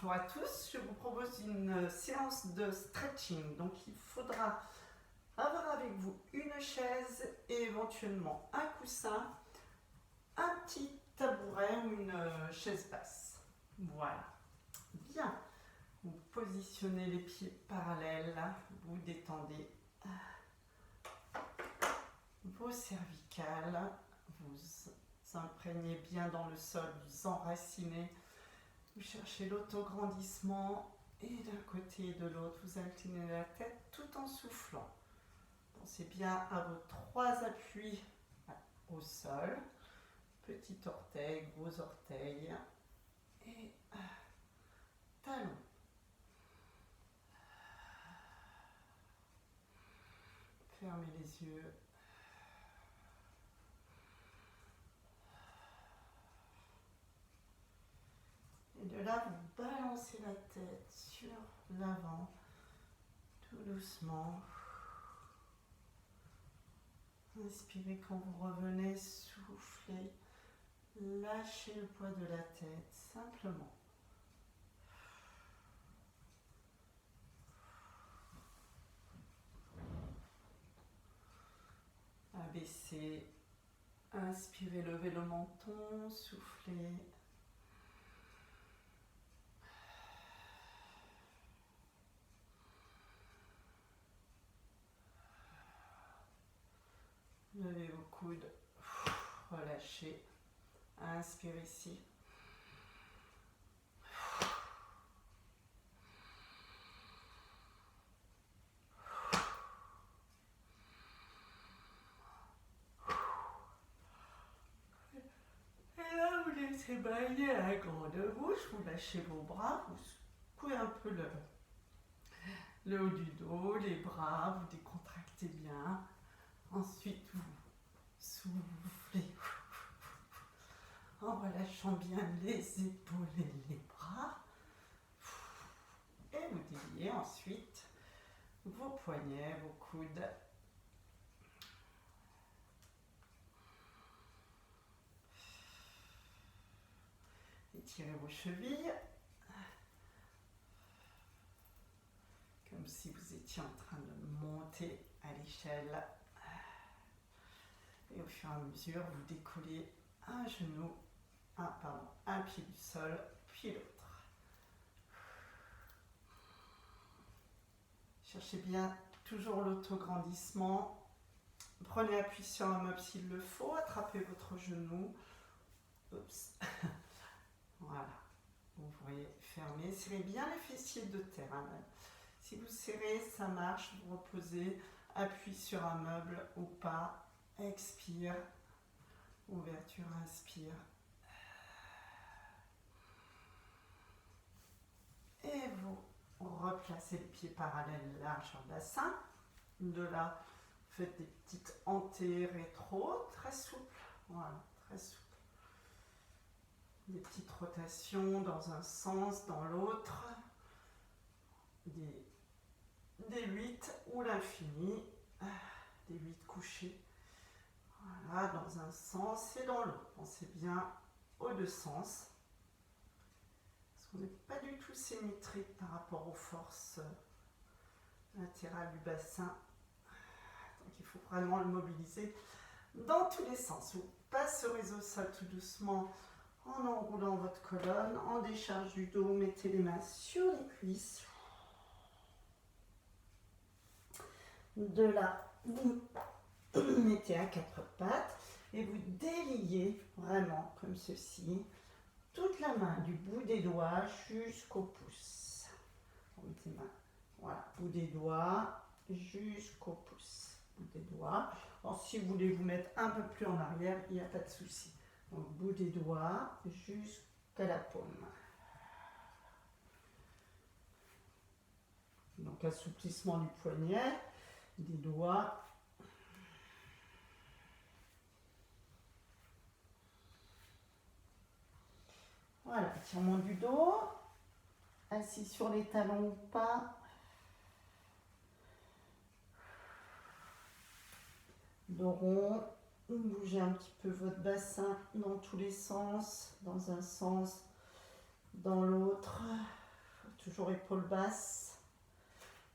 Bonjour à tous, je vous propose une séance de stretching. Donc il faudra avoir avec vous une chaise et éventuellement un coussin, un petit tabouret ou une chaise basse. Voilà. Bien. Vous positionnez les pieds parallèles, vous détendez vos cervicales, vous imprégnez bien dans le sol, vous enracinez. Vous cherchez l'autograndissement et d'un côté et de l'autre, vous inclinez la tête tout en soufflant. Pensez bien à vos trois appuis au sol. Petit orteil, gros orteil et talon. Fermez les yeux. Et de là, vous balancez la tête sur l'avant, tout doucement. Inspirez quand vous revenez, soufflez. Lâchez le poids de la tête, simplement. Abaissez. Inspirez, levez le menton, soufflez. Levez vos coudes, relâchez. Inspirez ici. Et là, vous laissez bailler à la grande bouche, vous lâchez vos bras, vous secouez un peu le haut du dos, les bras, vous décontractez bien. Ensuite, vous soufflez en relâchant bien les épaules et les bras. Et vous déliez ensuite vos poignets, vos coudes. Étirez vos chevilles. Comme si vous étiez en train de monter à l'échelle. Et au fur et à mesure, vous décollez un genou, un pied du sol, puis l'autre. Cherchez bien toujours l'autograndissement. Prenez appui sur un meuble s'il le faut, attrapez votre genou. Oups. Voilà. Vous pourriez fermer. Serrez bien les fessiers de terre. Si vous serrez, ça marche. Vous reposez, appui sur un meuble ou pas. Expire. Ouverture, inspire. Et vous replacez les pieds parallèles largeur bassin. De là, faites des petites hantées rétro, très souples. Voilà, très souple. Des petites rotations dans un sens, dans l'autre. Des 8 ou l'infini. Des 8 couchés. Voilà, dans un sens et dans l'autre. Pensez bien aux deux sens. Parce qu'on n'est pas du tout symétrique par rapport aux forces latérales du bassin. Donc il faut vraiment le mobiliser dans tous les sens. Vous passerez au sol tout doucement en enroulant votre colonne, en décharge du dos. Mettez les mains sur les cuisses. De là, vous mettez à quatre pattes et vous déliez vraiment comme ceci. Toute la main du bout des doigts jusqu'au pouce. Voilà, bout des doigts jusqu'au pouce. Bout des doigts. Alors, si vous voulez vous mettre un peu plus en arrière, il n'y a pas de souci. Donc, bout des doigts jusqu'à la paume. Donc, assouplissement du poignet, des doigts. Voilà, étirement du dos. Assis sur les talons ou pas. Dos rond. Bougez un petit peu votre bassin dans tous les sens. Dans un sens, dans l'autre. toujours épaule basse.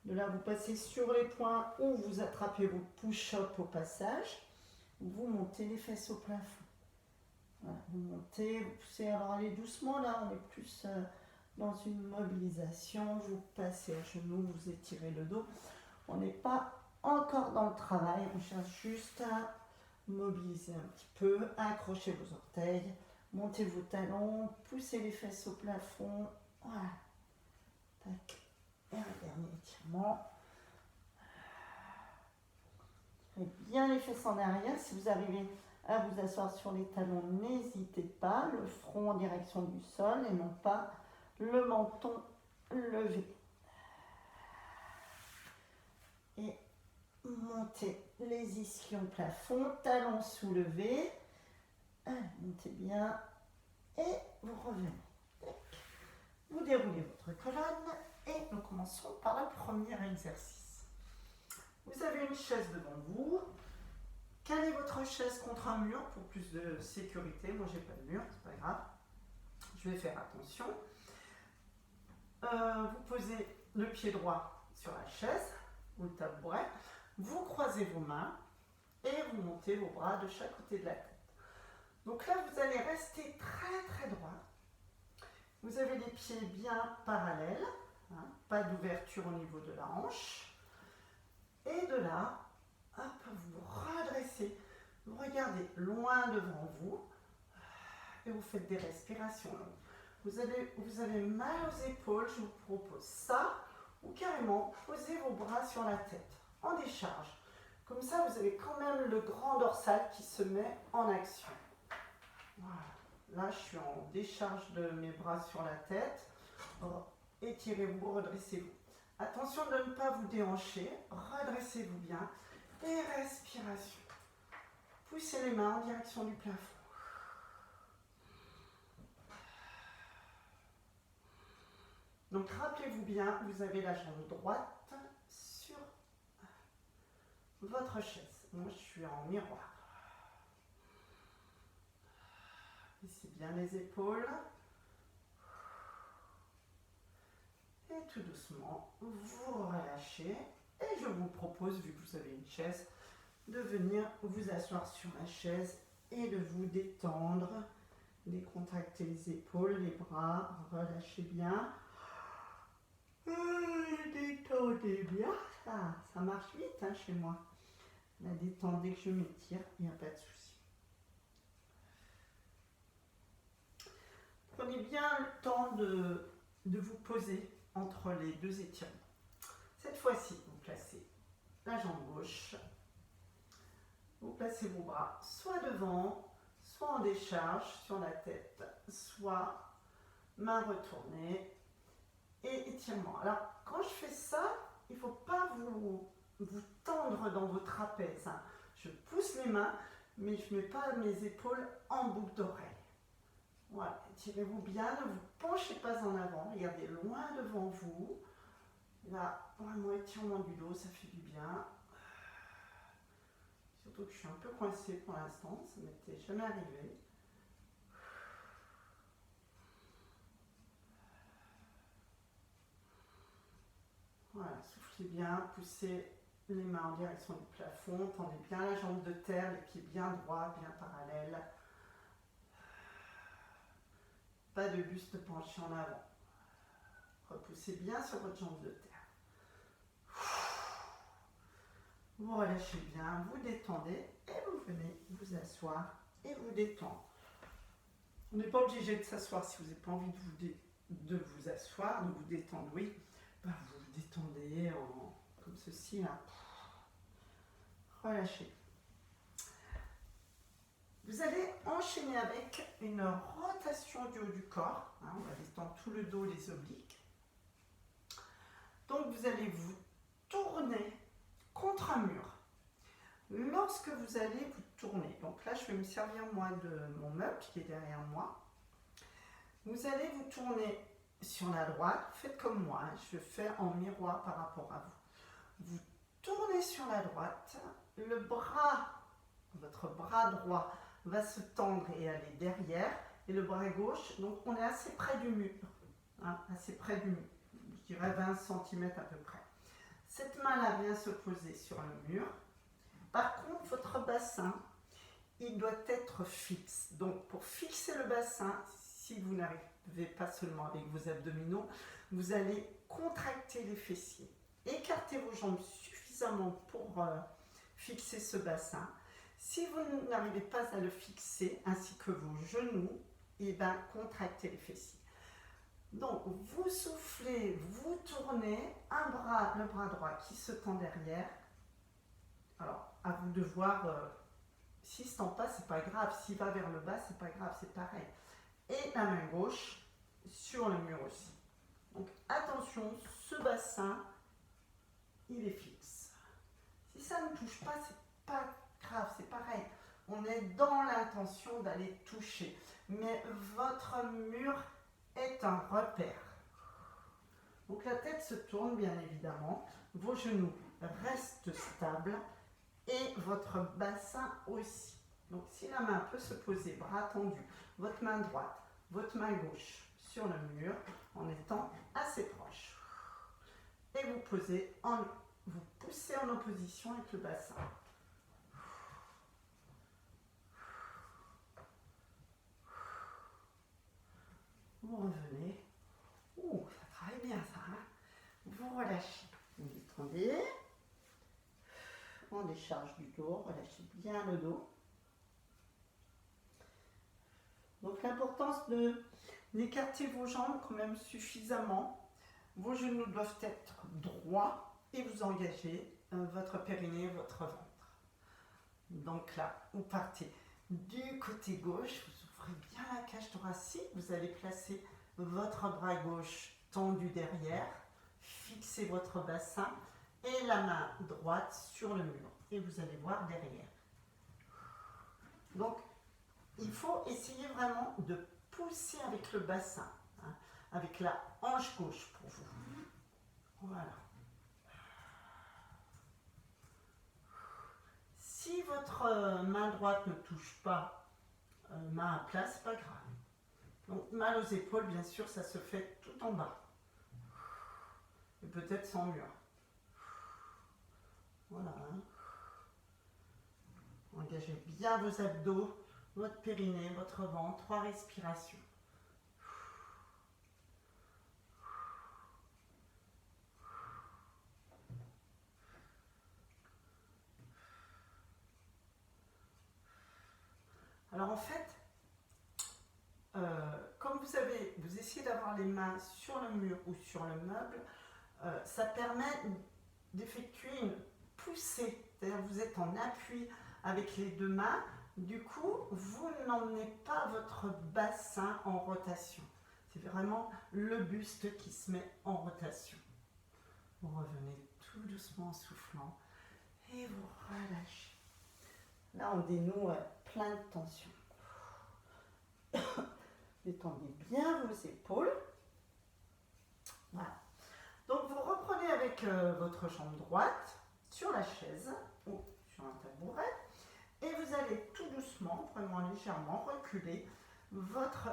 De là, vous passez sur les poings ou vous attrapez vos push-up au passage. Vous montez les fesses au plafond. Voilà, vous montez, vous poussez. Alors allez doucement là, on est plus dans une mobilisation. Vous passez à genoux, vous étirez le dos. On n'est pas encore dans le travail, on cherche juste à mobiliser un petit peu, accrochez vos orteils, montez vos talons, poussez les fesses au plafond. Voilà. Tac. Et un dernier étirement. Tirez bien les fesses en arrière. Si vous arrivez à vous asseoir sur les talons, n'hésitez pas. Le front en direction du sol et non pas le menton levé. Et montez les ischions plafond, talons soulevés. Montez bien et vous revenez. Vous déroulez votre colonne et nous commençons par le premier exercice. Vous avez une chaise devant vous. Calez votre chaise contre un mur pour plus de sécurité. Moi, j'ai pas de mur, c'est pas grave. Je vais faire attention. Vous posez le pied droit sur la chaise ou le tabouret. Vous croisez vos mains et vous montez vos bras de chaque côté de la tête. Donc là, vous allez rester très très droit. Vous avez les pieds bien parallèles, hein, pas d'ouverture au niveau de la hanche. Et de là, hop, vous redressez. Vous regardez loin devant vous et vous faites des respirations longues. Vous avez mal aux épaules, je vous propose ça, ou carrément posez vos bras sur la tête, en décharge. Comme ça, vous avez quand même le grand dorsal qui se met en action. Voilà. Là, je suis en décharge de mes bras sur la tête. Étirez-vous, redressez-vous. Attention de ne pas vous déhancher. Redressez-vous bien. Et respiration. Poussez les mains en direction du plafond. Donc, rappelez-vous bien, vous avez la jambe droite sur votre chaise. Moi, je suis en miroir. Baissez bien les épaules. Et tout doucement, vous relâchez. Et je vous propose, vu que vous avez une chaise, de venir vous asseoir sur la chaise et de vous détendre. Décontractez les épaules, les bras, relâchez bien. Détendez bien. Ça marche vite hein, chez moi. La détente, dès que je m'étire, il n'y a pas de souci. Prenez bien le temps de vous poser entre les deux étirements. Cette fois-ci, vous placez la jambe gauche. Vous placez vos bras soit devant, soit en décharge sur la tête, soit main retournée et étirement. Alors, quand je fais ça, il ne faut pas vous tendre dans vos trapèzes. Hein. Je pousse les mains, mais je ne mets pas mes épaules en boucle d'oreille. Voilà, étirez-vous bien, ne vous penchez pas en avant, regardez loin devant vous. Là, vraiment étirement du dos, ça fait du bien. Surtout que je suis un peu coincée pour l'instant, ça ne m'était jamais arrivé. Voilà, soufflez bien, poussez les mains en direction du plafond, tendez bien la jambe de terre, les pieds bien droits, bien parallèles. Pas de buste penché en avant. Repoussez bien sur votre jambe de terre. Vous relâchez bien, vous détendez et vous venez vous asseoir et vous détendre. On n'est pas obligé de s'asseoir si vous n'avez pas envie de vous asseoir, de vous détendre, oui. Ben, vous vous détendez comme ceci, là. Relâchez. Vous allez enchaîner avec une rotation du haut du corps. Hein, on va détendre tout le dos, les obliques. Donc vous allez vous tourner contre un mur. Lorsque vous allez vous tourner, donc là je vais me servir moi de mon meuble qui est derrière moi. Vous allez vous tourner sur la droite, faites comme moi, hein, je fais en miroir par rapport à vous. Vous tournez sur la droite, le bras, votre bras droit va se tendre et aller derrière, et le bras gauche, donc on est assez près du mur, hein, assez près du mur. dirais 20 cm à peu près. Cette main-là vient se poser sur le mur. Par contre, votre bassin, il doit être fixe. Donc, pour fixer le bassin, si vous n'arrivez pas seulement avec vos abdominaux, vous allez contracter les fessiers. Écartez vos jambes suffisamment pour fixer ce bassin. Si vous n'arrivez pas à le fixer, ainsi que vos genoux, et bien contractez les fessiers. Donc, vous soufflez, vous tournez, le bras droit qui se tend derrière. Alors, à vous de voir, s'il ne se tend pas, c'est pas grave. S'il va vers le bas, c'est pas grave, c'est pareil. Et la main gauche sur le mur aussi. Donc, attention, ce bassin, il est fixe. Si ça ne touche pas, c'est pas grave, c'est pareil. On est dans l'intention d'aller toucher. Mais votre mur est un repère. Donc la tête se tourne bien évidemment, vos genoux restent stables et votre bassin aussi. Donc si la main peut se poser, bras tendus, votre main droite, votre main gauche sur le mur en étant assez proche. Et vous poussez en opposition avec le bassin. Vous revenez. Ouh, ça travaille bien ça. Hein? Vous relâchez. Vous détendez. On décharge du dos. Relâchez bien le dos. Donc l'importance d'écarter vos jambes quand même suffisamment. Vos genoux doivent être droits et vous engagez votre périnée, votre ventre. Donc là, vous partez du côté gauche. Vous ouvrez bien la cage thoracique. Vous allez placer votre bras gauche tendu derrière, fixez votre bassin et la main droite sur le mur. Et vous allez voir derrière. Donc, il faut essayer vraiment de pousser avec le bassin, hein, avec la hanche gauche pour vous. Voilà. Si votre main droite ne touche pas, main à plat, c'est pas grave. Donc, mal aux épaules, bien sûr, ça se fait tout en bas. Et peut-être sans mur. Voilà. Hein. Engagez bien vos abdos, votre périnée, votre ventre. 3 respirations. Alors en fait, comme vous essayez d'avoir les mains sur le mur ou sur le meuble, ça permet d'effectuer une poussée. C'est-à-dire vous êtes en appui avec les 2 mains. Du coup, vous n'emmenez pas votre bassin en rotation. C'est vraiment le buste qui se met en rotation. Vous revenez tout doucement en soufflant et vous relâchez. Là, on dénoue plein de tension. Détendez bien vos épaules. Voilà. Donc, vous reprenez avec votre jambe droite sur la chaise ou sur un tabouret et vous allez tout doucement, vraiment légèrement, reculer votre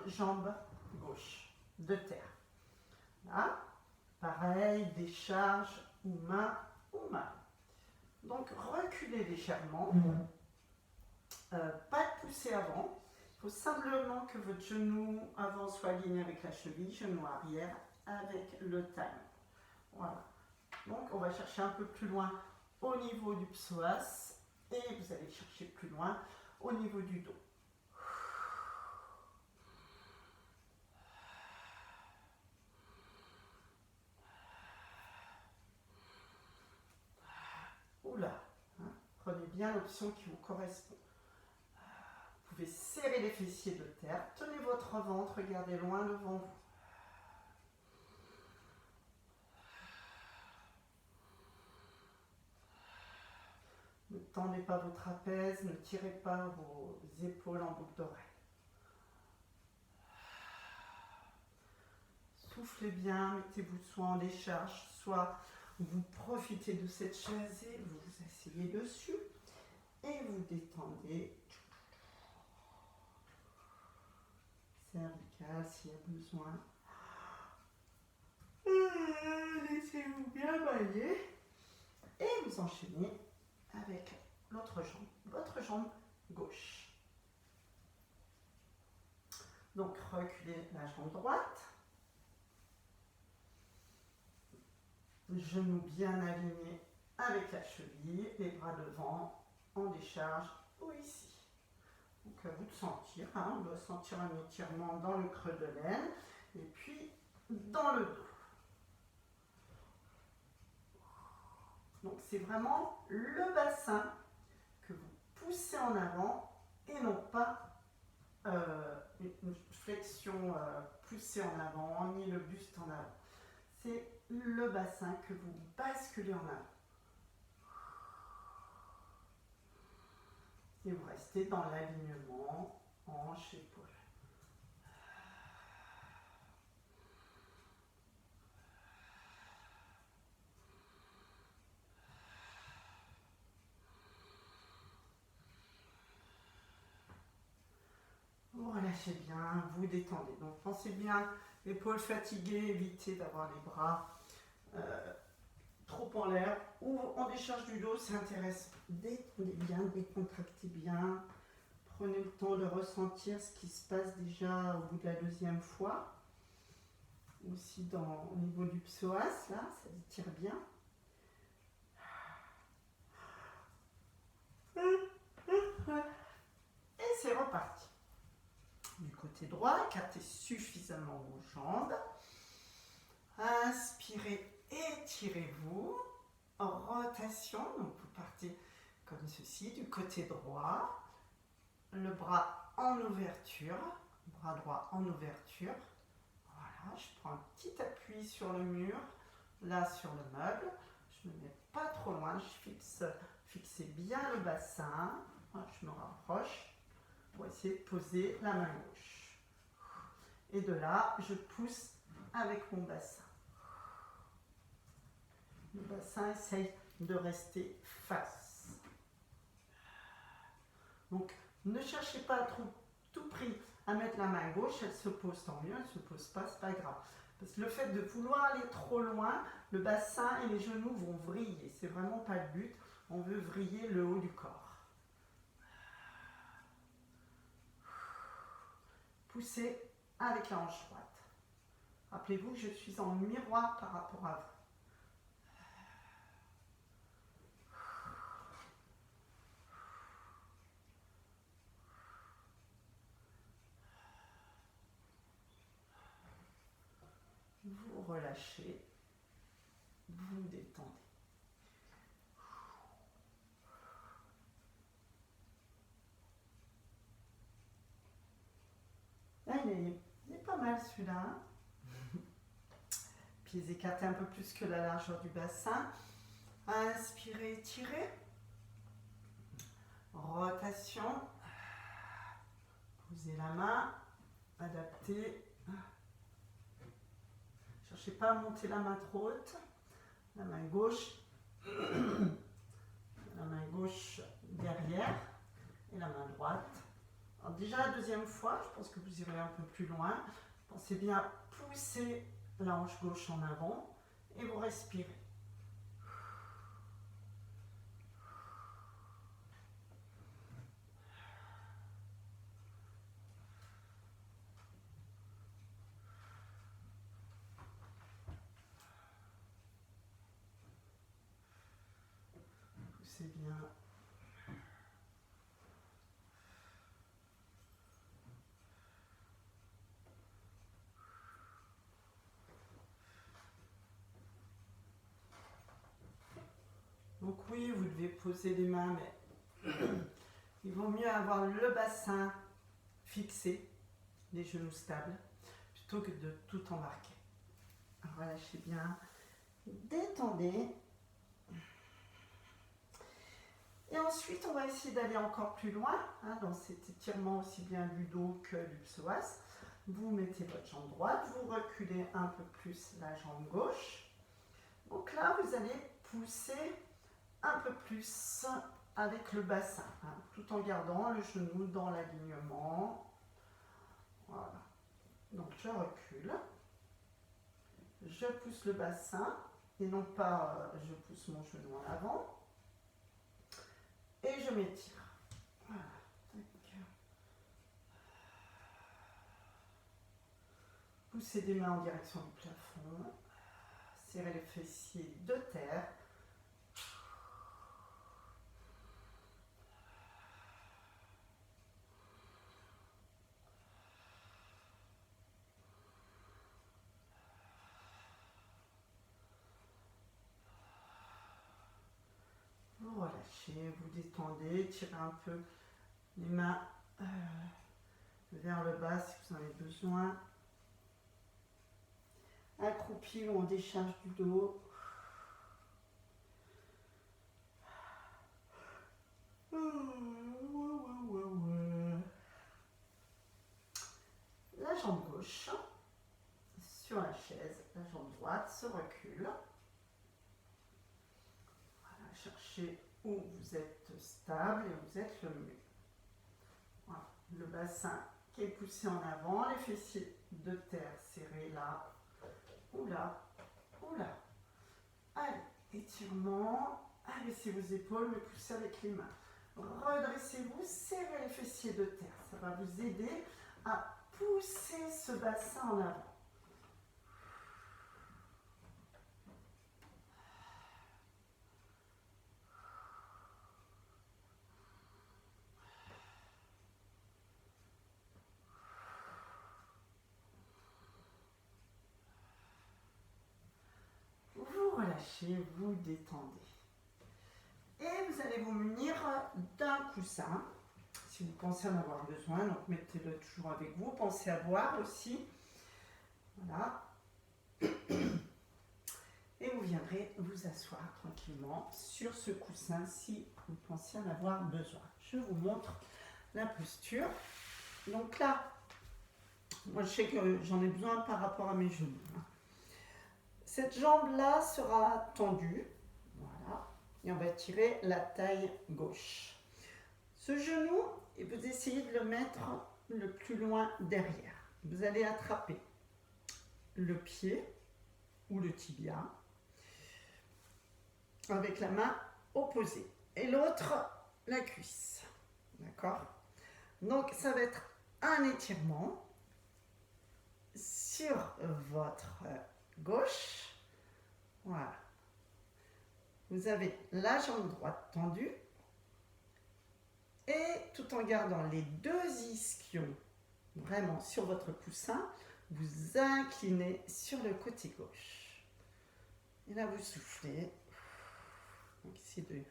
jambe gauche de terre. Là, pareil, décharge ou main ou main. Donc, reculez légèrement. Pas de poussée avant. Il faut simplement que votre genou avant soit aligné avec la cheville, genou arrière avec le talon. Voilà. Donc, on va chercher un peu plus loin au niveau du psoas et vous allez chercher plus loin au niveau du dos. Oula, hein, prenez bien l'option qui vous correspond. Vous pouvez serrer les fessiers de terre, tenez votre ventre, regardez loin devant vous. Ne tendez pas vos trapèzes, ne tirez pas vos épaules en boucle d'oreille. Soufflez bien, mettez-vous soit en décharge, soit vous profitez de cette chaise et vous vous asseyez dessus et vous détendez. Cervical s'il y a besoin. Laissez-vous bien bailler. Et vous enchaînez avec l'autre jambe, votre jambe gauche. Donc reculez la jambe droite. Genoux bien alignés avec la cheville, les bras devant, en décharge ou ici. Donc à vous de sentir, hein, on doit sentir un étirement dans le creux de l'aine et puis dans le dos. Donc c'est vraiment le bassin que vous poussez en avant et non pas une flexion poussée en avant, ni le buste en avant. C'est le bassin que vous basculez en avant. Et vous restez dans l'alignement hanche-épaule. Vous relâchez bien, vous détendez. Donc pensez bien, épaules fatiguées, évitez d'avoir les bras trop en l'air ou en décharge du dos, c'est intéressant. Détendez bien, décontractez bien. Prenez le temps de ressentir ce qui se passe déjà au bout de la deuxième fois. Aussi au niveau du psoas, là, ça étire bien. Et c'est reparti. Du côté droit, écartez suffisamment vos jambes. Inspirez, étirez-vous. Rotation, donc vous partez comme ceci, du côté droit. Le bras en ouverture, bras droit en ouverture. Voilà, je prends un petit appui sur le mur, là sur le meuble. Je ne me mets pas trop loin, je fixe bien le bassin. Voilà, je me rapproche pour essayer de poser la main gauche. Et de là, je pousse avec mon bassin. Le bassin essaye de rester face. Donc, ne cherchez pas à tout prix à mettre la main gauche, elle se pose, tant mieux, elle ne se pose pas, c'est pas grave. Parce que le fait de vouloir aller trop loin, le bassin et les genoux vont vriller. C'est vraiment pas le but. On veut vriller le haut du corps. Poussez avec la hanche droite. Rappelez-vous que je suis en miroir par rapport à vous. Vous relâchez, vous détendez. Là, il est pas mal celui-là. Pieds écartés un peu plus que la largeur du bassin. Inspirez, étirez. Rotation. Posez la main. Adaptez. Cherchez pas à monter la main trop haute. La main gauche. La main gauche derrière. Et la main droite. Alors déjà la deuxième fois, je pense que vous irez un peu plus loin. Pensez bien à pousser la hanche gauche en avant et vous respirez. Poussez bien. Donc oui, vous devez poser les mains, mais il vaut mieux avoir le bassin fixé, les genoux stables, plutôt que de tout embarquer. Relâchez bien, détendez. Et ensuite, on va essayer d'aller encore plus loin, hein, dans cet étirement aussi bien du dos que du psoas. Vous mettez votre jambe droite, vous reculez un peu plus la jambe gauche. Donc là, vous allez pousser un peu plus avec le bassin, hein, tout en gardant le genou dans l'alignement. Voilà. Donc je recule. je pousse le bassin et non pas je pousse mon genou en avant et je m'étire. Voilà. Poussez des mains en direction du plafond, serrez les fessiers de terre. Vous relâchez, vous détendez, tirez un peu les mains vers le bas si vous en avez besoin. Accroupi ou on décharge du dos. La jambe gauche sur la chaise, la jambe droite se recule. Voilà, cherchez où vous êtes stable et où vous êtes le mieux. Voilà, le bassin qui est poussé en avant, les fessiers de terre serrés là, ou là, ou là. Allez, étirement, abaissez vos épaules, mais poussez avec les mains. Redressez-vous, serrez les fessiers de terre. Ça va vous aider à pousser ce bassin en avant. Vous relâchez, vous détendez. Et vous allez vous munir d'un coussin, si vous pensez en avoir besoin, donc mettez-le toujours avec vous. Pensez à boire aussi. Voilà. Et vous viendrez vous asseoir tranquillement sur ce coussin si vous pensez en avoir besoin. Je vous montre la posture. Donc là, moi je sais que j'en ai besoin par rapport à mes genoux. Cette jambe-là sera tendue. Voilà. Et on va tirer la taille gauche. Ce genou, vous essayez de le mettre le plus loin derrière. Vous allez attraper le pied ou le tibia avec la main opposée et l'autre la cuisse. D'accord? Donc ça va être un étirement sur votre gauche. Voilà. Vous avez la jambe droite tendue et tout en gardant les deux ischions vraiment sur votre coussin, vous inclinez sur le côté gauche. Et là, vous soufflez. Donc, essayez de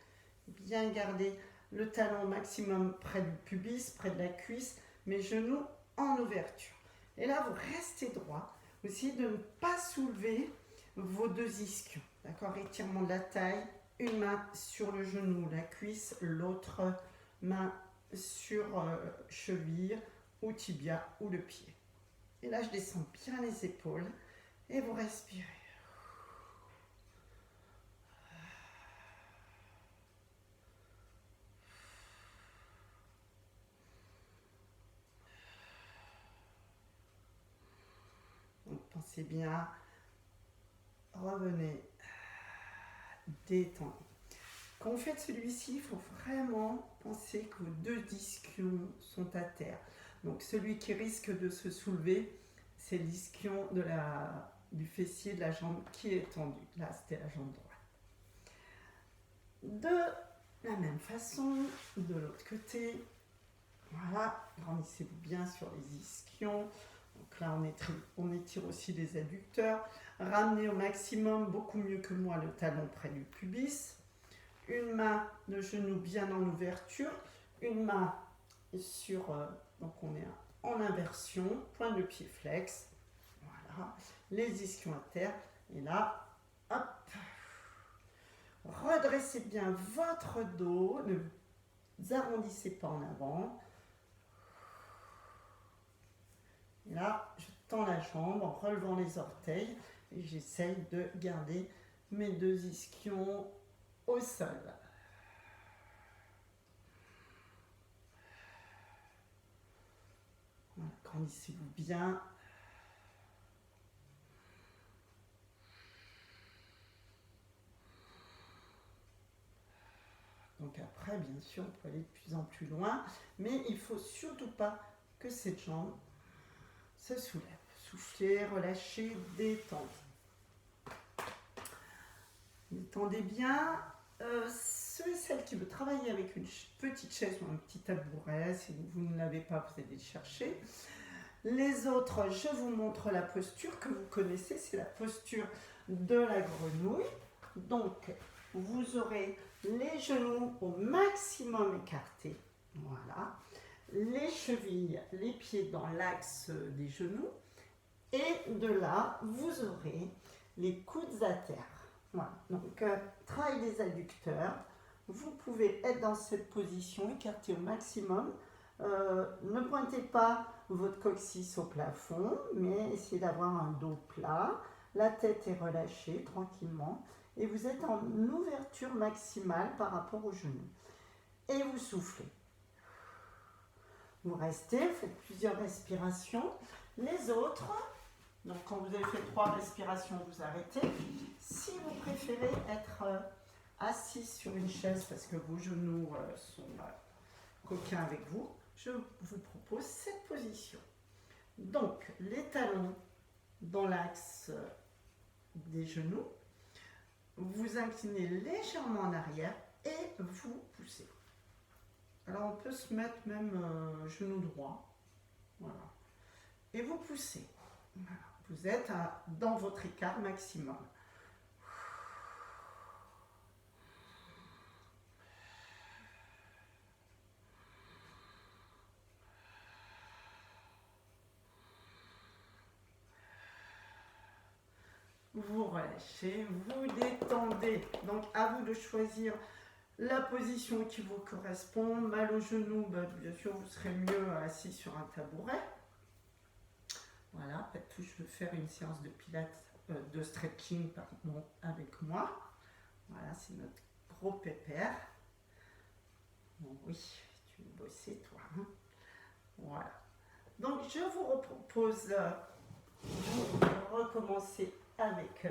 bien garder le talon au maximum près du pubis, près de la cuisse, mes genoux en ouverture. Et là, vous restez droit. Vous essayez de ne pas soulever vos deux ischions. D'accord? Étirement de la taille, une main sur le genou, la cuisse, l'autre main sur cheville ou tibia ou le pied. Et là, je descends bien les épaules et vous respirez. Donc, pensez bien, revenez, détendez. Quand vous faites celui-ci, il faut vraiment penser que vos deux ischions sont à terre. Donc celui qui risque de se soulever, c'est l'ischion du fessier de la jambe qui est tendu. Là, c'était la jambe droite. De la même façon, de l'autre côté, voilà, grandissez-vous bien sur les ischions. Donc là, on étire aussi les adducteurs. Ramenez au maximum, beaucoup mieux que moi, le talon près du pubis. Une main, le genou bien en ouverture. Une main sur, donc on est en inversion, point de pied flex. Voilà, les ischions à terre. Et là, hop. Redressez bien votre dos, ne vous arrondissez pas en avant. Et là, je tends la jambe en relevant les orteils et j'essaye de garder mes deux ischions au sol. Voilà, grandissez-vous bien. Après, bien sûr, on peut aller de plus en plus loin, mais il ne faut surtout pas que cette jambe se soulève. Soufflez, relâchez, détendez. Détendez bien. Ceux et celles qui veulent travailler avec une petite chaise ou un petit tabouret, si vous ne l'avez pas, vous allez le chercher. Les autres, je vous montre la posture que vous connaissez, c'est la posture de la grenouille. Donc, vous aurez les genoux au maximum écartés. Voilà. Les chevilles, les pieds dans l'axe des genoux. Et de là, vous aurez les coudes à terre. Voilà. Donc, travail des adducteurs. Vous pouvez être dans cette position, écartée au maximum. Ne pointez pas votre coccyx au plafond, mais essayez d'avoir un dos plat. La tête est relâchée tranquillement. Et vous êtes en ouverture maximale par rapport aux genoux. Et vous soufflez. Vous restez, faites plusieurs respirations. Les autres, donc quand vous avez fait 3 respirations, vous arrêtez. Si vous préférez être assis sur une chaise parce que vos genoux sont coquins avec vous, je vous propose cette position. Donc, les talons dans l'axe des genoux, vous inclinez légèrement en arrière et vous poussez. Alors, on peut se mettre même genou droit. Voilà. Et vous poussez. Voilà. Vous êtes dans votre écart maximum. Vous relâchez, vous détendez. Donc, à vous de choisir la position qui vous correspond. Mal au genou, bien sûr, vous serez mieux assis sur un tabouret. Voilà, après tout, je veux faire une séance de pilates, de stretching, pardon, avec moi. Voilà, c'est notre gros pépère. Bon, oui, tu veux bosser, toi. Hein, voilà. Donc, je vous propose de recommencer avec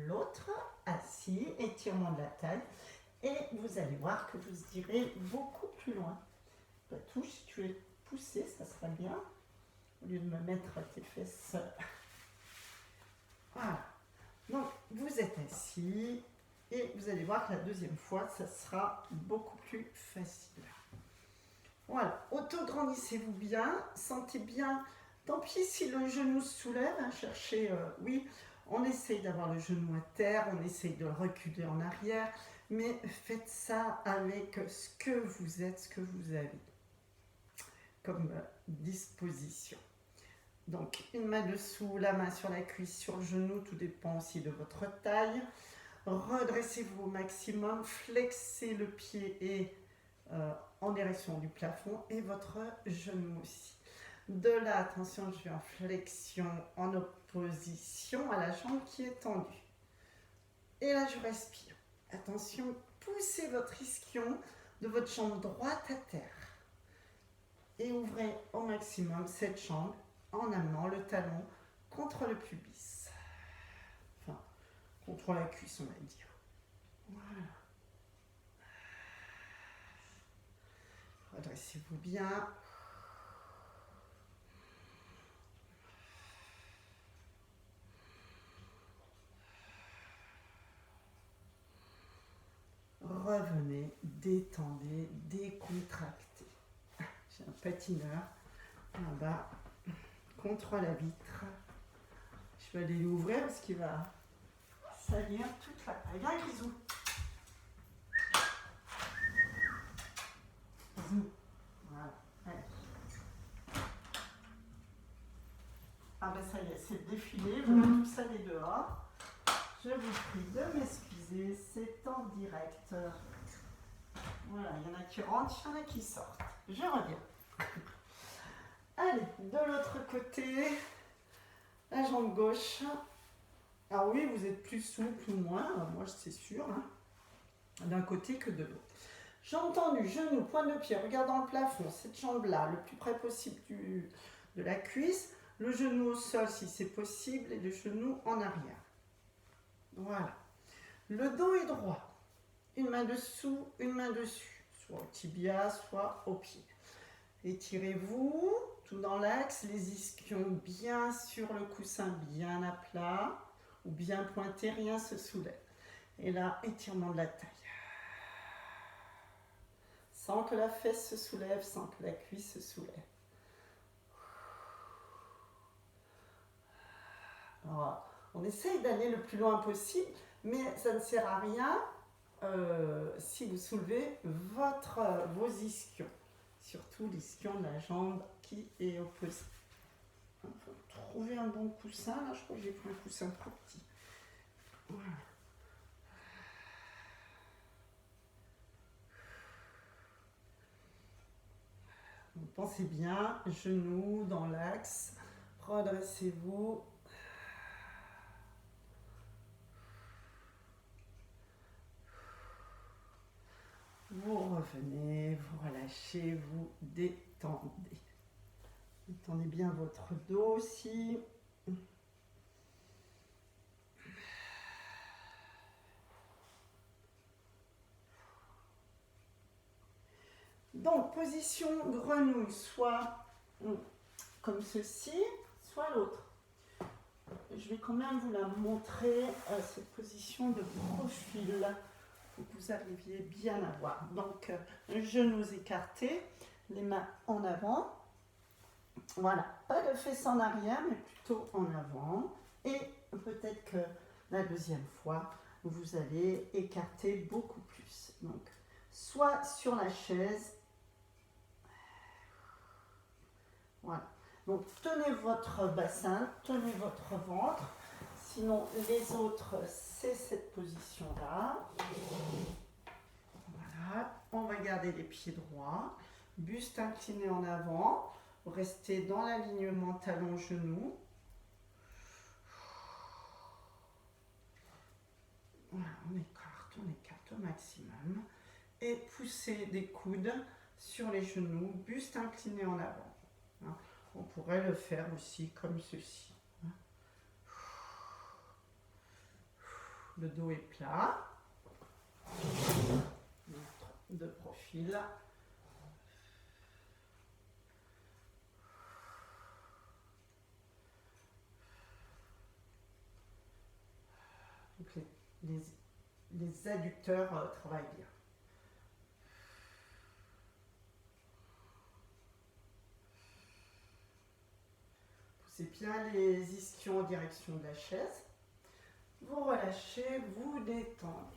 l'autre, assis, étirement de la taille. Et vous allez voir que vous irez beaucoup plus loin. Patou, si tu es poussé, ça sera bien. Au lieu de me mettre tes fesses. Voilà. Donc, vous êtes assis. Et vous allez voir que la deuxième fois, ça sera beaucoup plus facile. Voilà. Autograndissez-vous bien. Sentez bien. Tant pis si le genou se soulève. Hein, cherchez, oui, on essaye d'avoir le genou à terre. On essaye de le reculer en arrière. Mais faites ça avec ce que vous êtes, ce que vous avez comme disposition. Donc, une main dessous, la main sur la cuisse, sur le genou, tout dépend aussi de votre taille. Redressez-vous au maximum, flexez le pied et en direction du plafond et votre genou aussi. De là, attention, je vais en flexion, en opposition à la jambe qui est tendue. Et là, je respire. Attention, poussez votre ischion de votre jambe droite à terre. Et ouvrez au maximum cette jambe en amenant le talon contre le pubis. Enfin, contre la cuisse, on va dire. Voilà. Redressez-vous bien. Revenez, détendez, décontractez. J'ai un patineur là-bas contre la vitre. Je vais aller l'ouvrir parce qu'il va salir toute la taille. Viens, Grisou. Grisou. Voilà. Allez. Ah ben ça y est, c'est défilé. Je vais tout ça aller dehors. Je vous prie de m'excuser, c'est en direct. Voilà, il y en a qui rentrent, il y en a qui sortent. Je reviens. Allez, de l'autre côté, la jambe gauche. Ah oui, vous êtes plus souple ou moins, moi c'est sûr, hein, d'un côté que de l'autre. Jambe tendue, genou, pointe de pied, regarde dans le plafond, cette jambe-là, le plus près possible de la cuisse, le genou au sol si c'est possible et le genou en arrière. Voilà. Le dos est droit. Une main dessous, une main dessus. soit au tibia, soit au pied. Étirez-vous, tout dans l'axe, les ischions bien sur le coussin, bien à plat, ou bien pointé, rien se soulève. Et là, étirement de la taille. Sans que la fesse se soulève, sans que la cuisse se soulève. Alors, on essaye d'aller le plus loin possible, mais ça ne sert à rien si vous soulevez vos ischions. Surtout l'ischion de la jambe qui est opposé. Il faut trouver un bon coussin. Là, je crois que j'ai pris un coussin trop petit. Voilà. Donc, pensez bien, genoux dans l'axe. Redressez-vous. Vous revenez, vous relâchez, vous détendez. Détendez bien votre dos aussi. Donc, position grenouille, soit comme ceci, soit l'autre. Je vais quand même vous la montrer, cette position de profil, pour que vous arriviez bien à voir. Donc, genoux écartés, les mains en avant. Voilà, pas de fesses en arrière, mais plutôt en avant. Et peut-être que la deuxième fois, vous allez écarter beaucoup plus. Donc, soit sur la chaise. Voilà. Donc, tenez votre bassin, tenez votre ventre. Sinon, les autres, c'est cette position-là. Voilà. On va garder les pieds droits. Buste incliné en avant. Restez dans l'alignement talon-genou. Voilà, on écarte au maximum. Et poussez des coudes sur les genoux. Buste incliné en avant. On pourrait le faire aussi comme ceci. Le dos est plat. De profil. Donc les adducteurs travaillent bien. Poussez bien les ischions en direction de la chaise. Vous relâchez, vous détendez.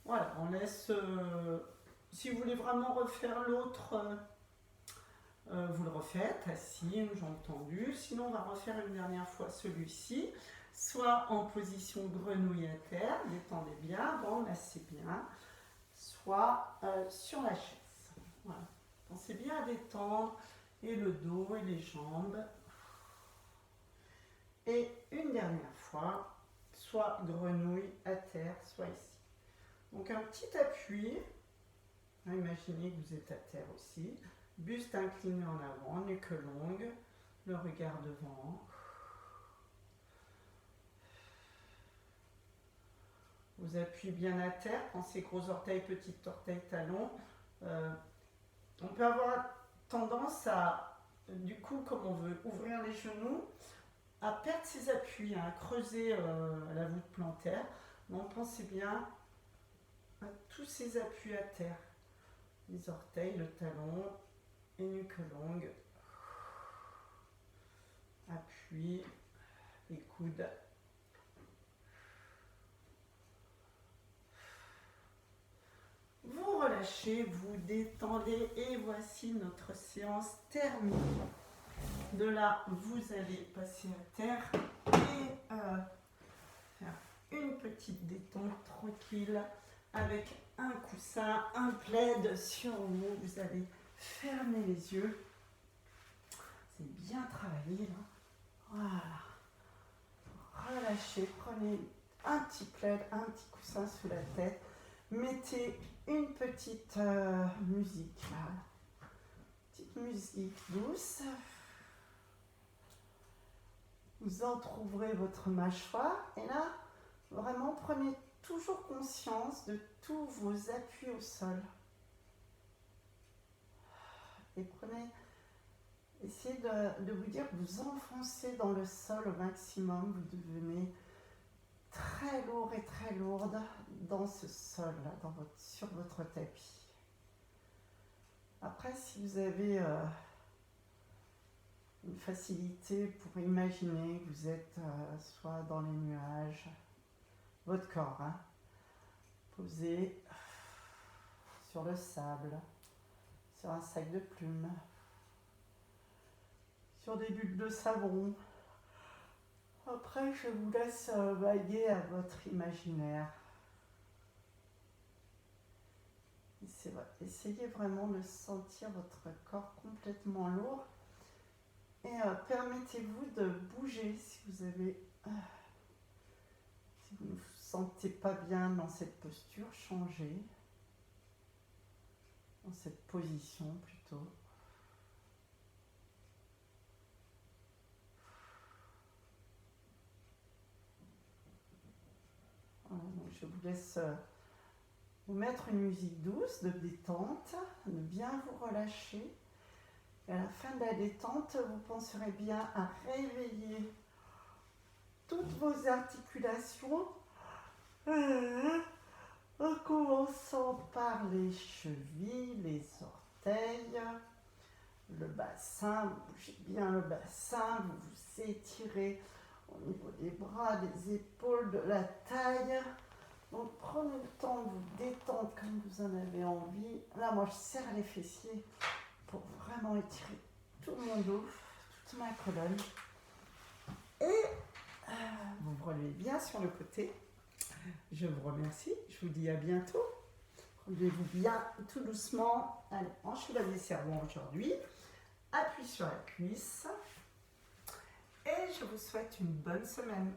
Voilà, on laisse... si vous voulez vraiment refaire l'autre, vous le refaites, assis, une jambe tendue. Sinon, on va refaire une dernière fois celui-ci. Soit en position grenouille à terre, détendez bien, massez bien. Soit sur la chaise. Voilà. Pensez bien à détendre et le dos et les jambes. Et une dernière fois, soit grenouille à terre, soit ici. Donc un petit appui. Imaginez que vous êtes à terre aussi. Buste incliné en avant, nuque longue, le regard devant. Vous appuyez bien à terre, pensez gros orteil, petit orteil, talon. On peut avoir tendance à, du coup, comme on veut ouvrir les genoux, à perdre ses appuis, à creuser la voûte plantaire. Donc pensez bien à tous ces appuis à terre. Les orteils, le talon et nuque longue. Appui, les coudes. Vous relâchez, vous détendez et voici notre séance terminée. De là, vous allez passer à terre et faire une petite détente tranquille avec un coussin, un plaid sur vous. Vous allez fermer les yeux. C'est bien travaillé là. Voilà. Relâchez, prenez un petit plaid, un petit coussin sous la tête. Mettez une petite musique là. Petite musique douce. Vous entrouvrez votre mâchoire et là, vraiment prenez toujours conscience de tous vos appuis au sol. Et essayez de vous dire que vous enfoncez dans le sol au maximum, vous devenez très lourd et très lourde dans ce sol-là, sur votre tapis. Après, si vous avez une facilité pour imaginer que vous êtes soit dans les nuages, votre corps, hein, posé sur le sable, sur un sac de plumes, sur des bulles de savon. Après, je vous laisse vaguer à votre imaginaire. Essayez vraiment de sentir votre corps complètement lourd et permettez-vous de bouger si vous ne vous sentez pas bien dans cette posture, changez dans cette position plutôt. Voilà, donc je vous laisse vous mettre une musique douce de détente, de bien vous relâcher. Et à la fin de la détente, vous penserez bien à réveiller toutes vos articulations, en commençant par les chevilles, les orteils, le bassin. Vous bougez bien le bassin, vous vous étirez au niveau des bras, des épaules, de la taille. Donc prenez le temps de vous détendre comme vous en avez envie. Là, moi, je serre les fessiers pour vraiment étirer tout mon dos, toute ma colonne. Et vous vous relevez bien sur le côté. Je vous remercie. Je vous dis à bientôt. Relevez-vous bien tout doucement. Allez, enchevêtrez les cerveaux aujourd'hui. Appuyez sur la cuisse. Et je vous souhaite une bonne semaine.